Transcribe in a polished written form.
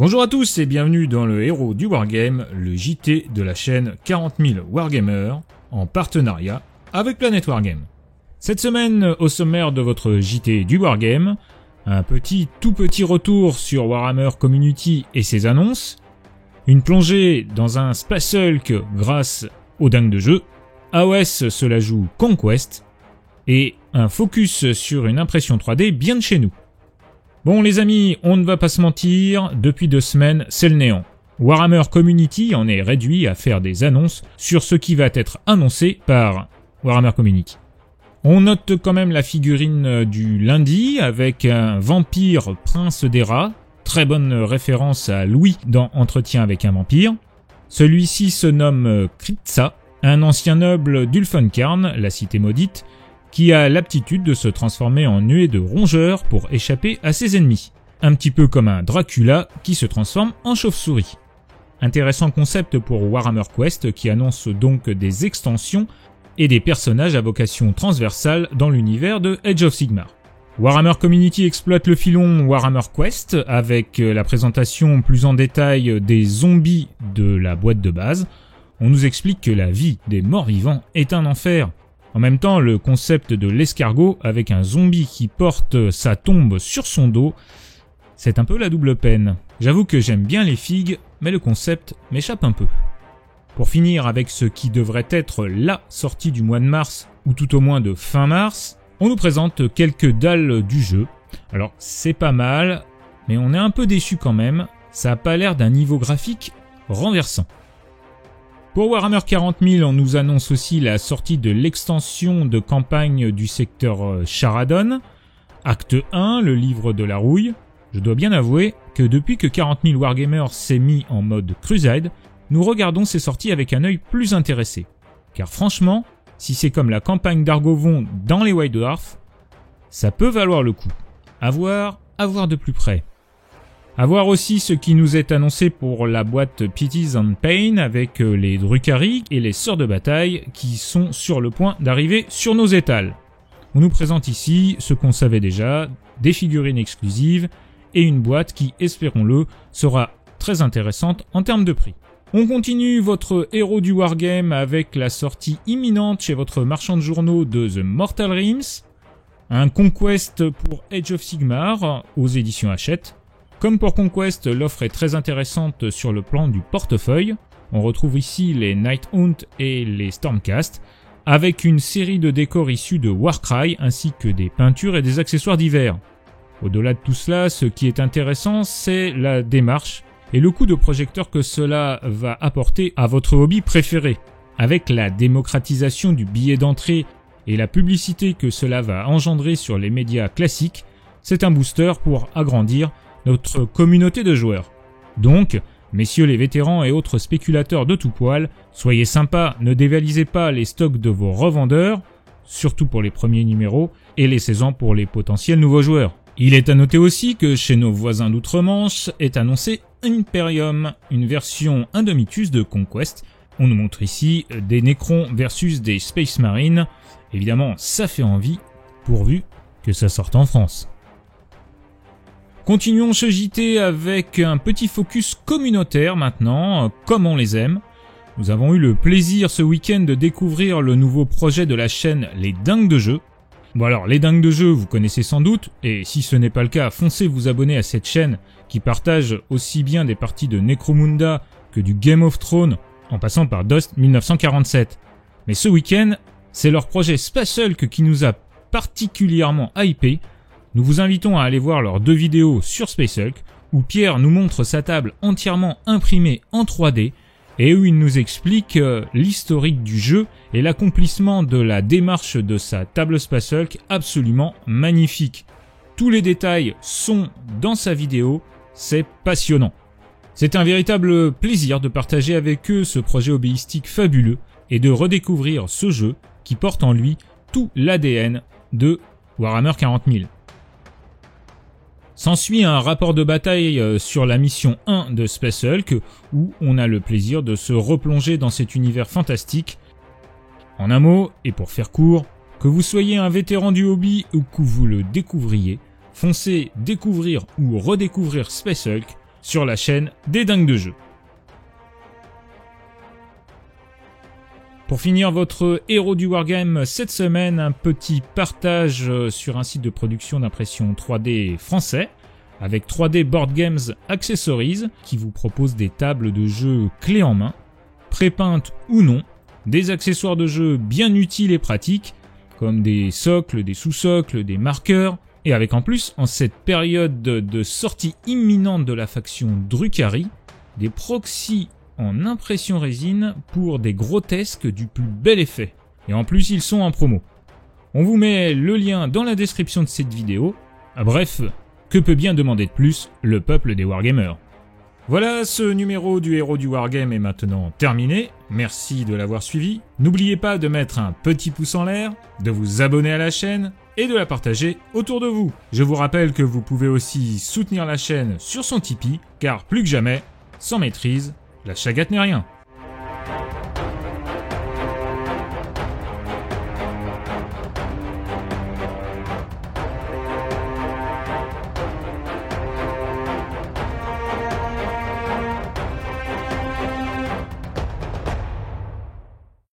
Bonjour à tous et bienvenue dans le héros du Wargame, le JT de la chaîne 40 000 Wargamers, en partenariat avec Planète Wargame. Cette semaine, au sommaire de votre JT du Wargame, un tout petit retour sur Warhammer Community et ses annonces, une plongée dans un Space Hulk grâce aux dingues de jeu, AOS cela joue Conquest, et un focus sur une impression 3D bien de chez nous. Bon les amis, on ne va pas se mentir, depuis 2 semaines, c'est le néant. Warhammer Community en est réduit à faire des annonces sur ce qui va être annoncé par Warhammer Community. On note quand même la figurine du lundi avec un vampire prince des rats, très bonne référence à Louis dans Entretien avec un vampire. Celui-ci se nomme Kritza, un ancien noble d'Ulfenkarn, la cité maudite, qui a l'aptitude de se transformer en nuée de rongeurs pour échapper à ses ennemis. Un petit peu comme un Dracula qui se transforme en chauve-souris. Intéressant concept pour Warhammer Quest qui annonce donc des extensions et des personnages à vocation transversale dans l'univers de Age of Sigmar. Warhammer Community exploite le filon Warhammer Quest avec la présentation plus en détail des zombies de la boîte de base. On nous explique que la vie des morts-vivants est un enfer. En même temps, le concept de l'escargot avec un zombie qui porte sa tombe sur son dos, c'est un peu la double peine. J'avoue que j'aime bien les figues, mais le concept m'échappe un peu. Pour finir avec ce qui devrait être la sortie du mois de mars, ou tout au moins de fin mars, on nous présente quelques dalles du jeu. Alors c'est pas mal, mais on est un peu déçu quand même, ça a pas l'air d'un niveau graphique renversant. Pour Warhammer 40 000, on nous annonce aussi la sortie de l'extension de campagne du secteur Sharadon, Acte 1, le livre de la rouille. Je dois bien avouer que depuis que 40 000 Wargamers s'est mis en mode Crusade, nous regardons ces sorties avec un œil plus intéressé. Car franchement, si c'est comme la campagne d'Argovon dans les White Dwarfs, ça peut valoir le coup. À voir de plus près. À voir aussi ce qui nous est annoncé pour la boîte Pities and Pain avec les Drukhari et les Sœurs de Bataille qui sont sur le point d'arriver sur nos étals. On nous présente ici ce qu'on savait déjà, des figurines exclusives et une boîte qui, espérons-le, sera très intéressante en termes de prix. On continue votre héros du Wargame avec la sortie imminente chez votre marchand de journaux de The Mortal Realms, un Conquest pour Age of Sigmar aux éditions Hachette. Comme pour Conquest, l'offre est très intéressante sur le plan du portefeuille. On retrouve ici les Nighthunt et les Stormcast, avec une série de décors issus de Warcry ainsi que des peintures et des accessoires divers. Au-delà de tout cela, ce qui est intéressant, c'est la démarche et le coup de projecteur que cela va apporter à votre hobby préféré. Avec la démocratisation du billet d'entrée et la publicité que cela va engendrer sur les médias classiques, c'est un booster pour agrandir notre communauté de joueurs. Donc, messieurs les vétérans et autres spéculateurs de tout poil, soyez sympas, ne dévalisez pas les stocks de vos revendeurs, surtout pour les premiers numéros, et laissez-en pour les potentiels nouveaux joueurs. Il est à noter aussi que chez nos voisins d'outre-Manche est annoncé Imperium, une version Indomitus de Conquest. On nous montre ici des Necrons versus des Space Marines. Évidemment, ça fait envie, pourvu que ça sorte en France. Continuons ce JT avec un petit focus communautaire maintenant, comme on les aime. Nous avons eu le plaisir ce week-end de découvrir le nouveau projet de la chaîne Les Dingues de Jeu. Bon alors, Les Dingues de Jeu, vous connaissez sans doute, et si ce n'est pas le cas, foncez vous abonner à cette chaîne qui partage aussi bien des parties de Necromunda que du Game of Thrones, en passant par Dust 1947. Mais ce week-end, c'est leur projet Space Hulk qui nous a particulièrement hypé. Nous vous invitons à aller voir leurs 2 vidéos sur Space Hulk, où Pierre nous montre sa table entièrement imprimée en 3D, et où il nous explique l'historique du jeu et l'accomplissement de la démarche de sa table Space Hulk absolument magnifique. Tous les détails sont dans sa vidéo, c'est passionnant. C'est un véritable plaisir de partager avec eux ce projet hobbyistique fabuleux et de redécouvrir ce jeu qui porte en lui tout l'ADN de Warhammer 40 000. S'ensuit un rapport de bataille sur la mission 1 de Space Hulk, où on a le plaisir de se replonger dans cet univers fantastique. En un mot, et pour faire court, que vous soyez un vétéran du hobby ou que vous le découvriez, foncez découvrir ou redécouvrir Space Hulk, sur la chaîne des dingues de jeux. Pour finir votre héros du Wargame cette semaine, un petit partage sur un site de production d'impression 3D français avec 3D Board Games Accessories qui vous propose des tables de jeu clés en main, prépeintes ou non, des accessoires de jeu bien utiles et pratiques comme des socles, des sous-socles, des marqueurs et avec en plus, en cette période de sortie imminente de la faction Drukhari, des proxys en impression résine pour des grotesques du plus bel effet. Et en plus, ils sont en promo. On vous met le lien dans la description de cette vidéo. Bref, que peut bien demander de plus le peuple des Wargamers? Voilà, ce numéro du héros du Wargame est maintenant terminé. Merci de l'avoir suivi. N'oubliez pas de mettre un petit pouce en l'air, de vous abonner à la chaîne et de la partager autour de vous. Je vous rappelle que vous pouvez aussi soutenir la chaîne sur son Tipeee, car plus que jamais, sans maîtrise, la chagate n'est rien.